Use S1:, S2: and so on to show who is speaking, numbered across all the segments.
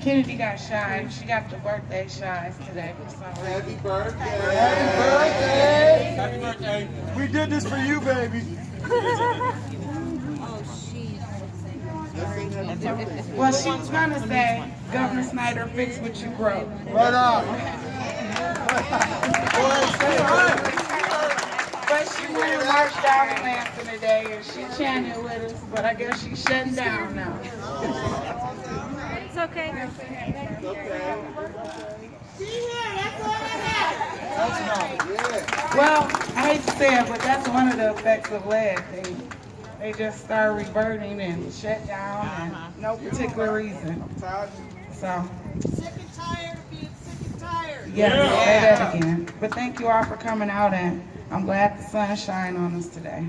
S1: Kennedy got shy. She got the birthday shies today.
S2: Happy birthday!
S3: Happy birthday! Happy birthday! We did this for you, baby.
S1: Well, she was gonna say, Governor Snyder, fix what you broke.
S3: Right on.
S1: But she went and marched down in Lansing today, and she chanted with us. But I guess she's shutting down now.
S4: It's okay.
S1: Well, I hate to say it, but that's one of the effects of lead. They just start reverting and shut down, and no particular reason. So.
S2: Sick and tired of being sick and tired.
S1: Yeah, say that again. But thank you all for coming out, and I'm glad the sun shined on us today.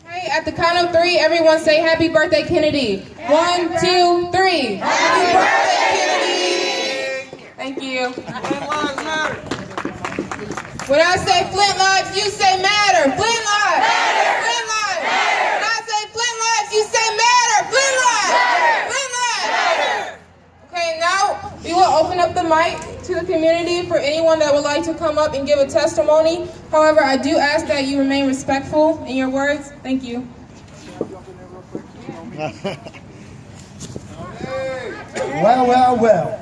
S5: Hey, at the count of 3, everyone say happy birthday, Kennedy. 1, 2, 3. Happy birthday, Kennedy. Thank you. When I say Flint lives, you say matter. Flint lives. Flint lives. When I say Flint lives, you say matter. Flint lives. Flint lives. Okay, now we will open up the mic to the community for anyone that would like to come up and give a testimony. However, I do ask that you remain respectful in your words. Thank you.
S3: Well.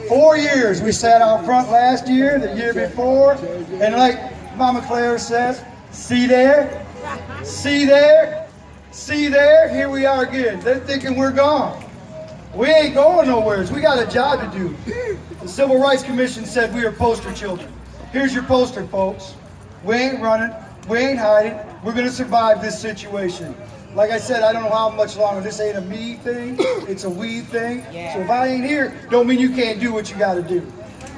S3: 4 years we sat out front last year, the year before, and like Mama Claire says, see there, here we are again. They're thinking we're gone. We ain't going nowhere. We got a job to do. The Civil Rights Commission said we are poster children. Here's your poster, folks. We ain't running, we ain't hiding. We're gonna survive this situation. Like I said, I don't know how much longer. This ain't a me thing, it's a we thing. So if I ain't here, don't mean you can't do what you gotta do.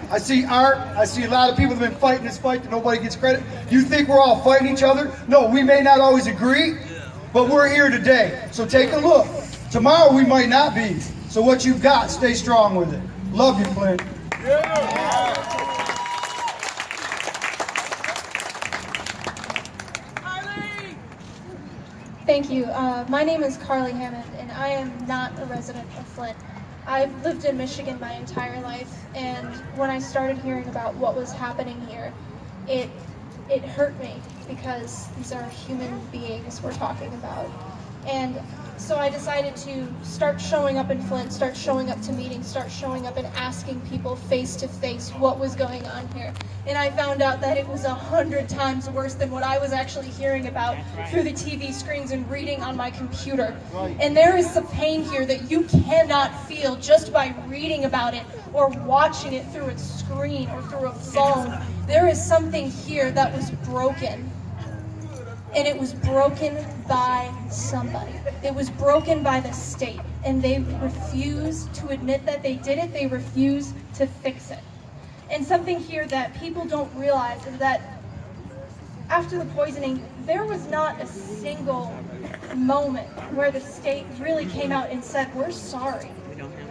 S3: I see art, I see a lot of people that have been fighting this fight that nobody gets credit. You think we're all fighting each other? No, we may not always agree, but we're here today. So take a look. Tomorrow we might not be. So what you've got, stay strong with it. Love you, Flint.
S4: Thank you. My name is Carly Hammond, and I am not a resident of Flint. I've lived in Michigan my entire life, and when I started hearing about what was happening here, it hurt me because these are human beings we're talking about. And so I decided to start showing up in Flint, start showing up to meetings, start showing up and asking people face to face what was going on here. And I found out that it was 100 times worse than what I was actually hearing about through the TV screens and reading on my computer. And there is some pain here that you cannot feel just by reading about it or watching it through a screen or through a phone. There is something here that was broken. And it was broken by somebody. It was broken by the state. And they refused to admit that they did it. They refused to fix it. And something here that people don't realize is that after the poisoning, there was not a single moment where the state really came out and said, we're sorry.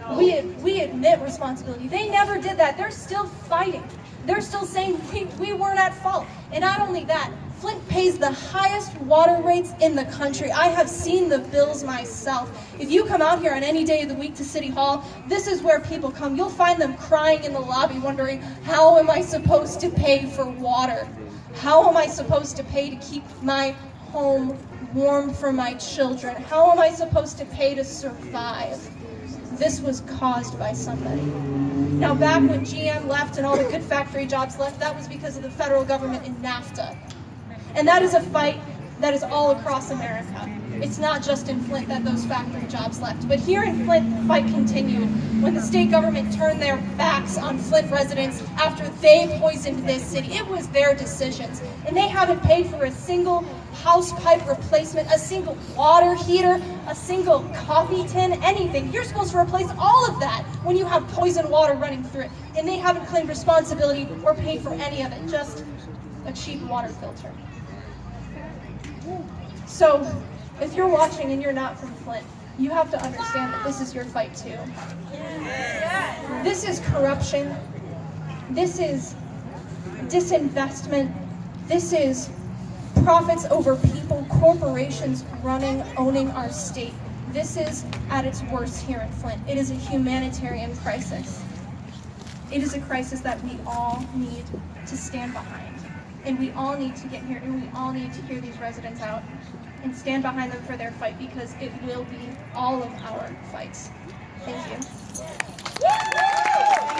S4: We admit responsibility. They never did that. They're still fighting. They're still saying we weren't at fault. And not only that, Flint pays the highest water rates in the country. I have seen the bills myself. If you come out here on any day of the week to City Hall, this is where people come. You'll find them crying in the lobby wondering, how am I supposed to pay for water? How am I supposed to pay to keep my home warm for my children? How am I supposed to pay to survive? This was caused by somebody. Now back when GM left and all the good factory jobs left, that was because of the federal government and NAFTA. And that is a fight that is all across America. It's not just in Flint that those factory jobs left. But here in Flint, the fight continued when the state government turned their backs on Flint residents after they poisoned this city. It was their decisions. And they haven't paid for a single house pipe replacement, a single water heater, a single coffee tin, anything. You're supposed to replace all of that when you have poison water running through it. And they haven't claimed responsibility or paid for any of it, just a cheap water filter. So, if you're watching and you're not from Flint, you have to understand that this is your fight too. This is corruption. This is disinvestment. This is profits over people, corporations running, owning our state. This is at its worst here in Flint. It is a humanitarian crisis. It is a crisis that we all need to stand behind. And we all need to get here, and we all need to hear these residents out and stand behind them for their fight, because it will be all of our fights. Thank you.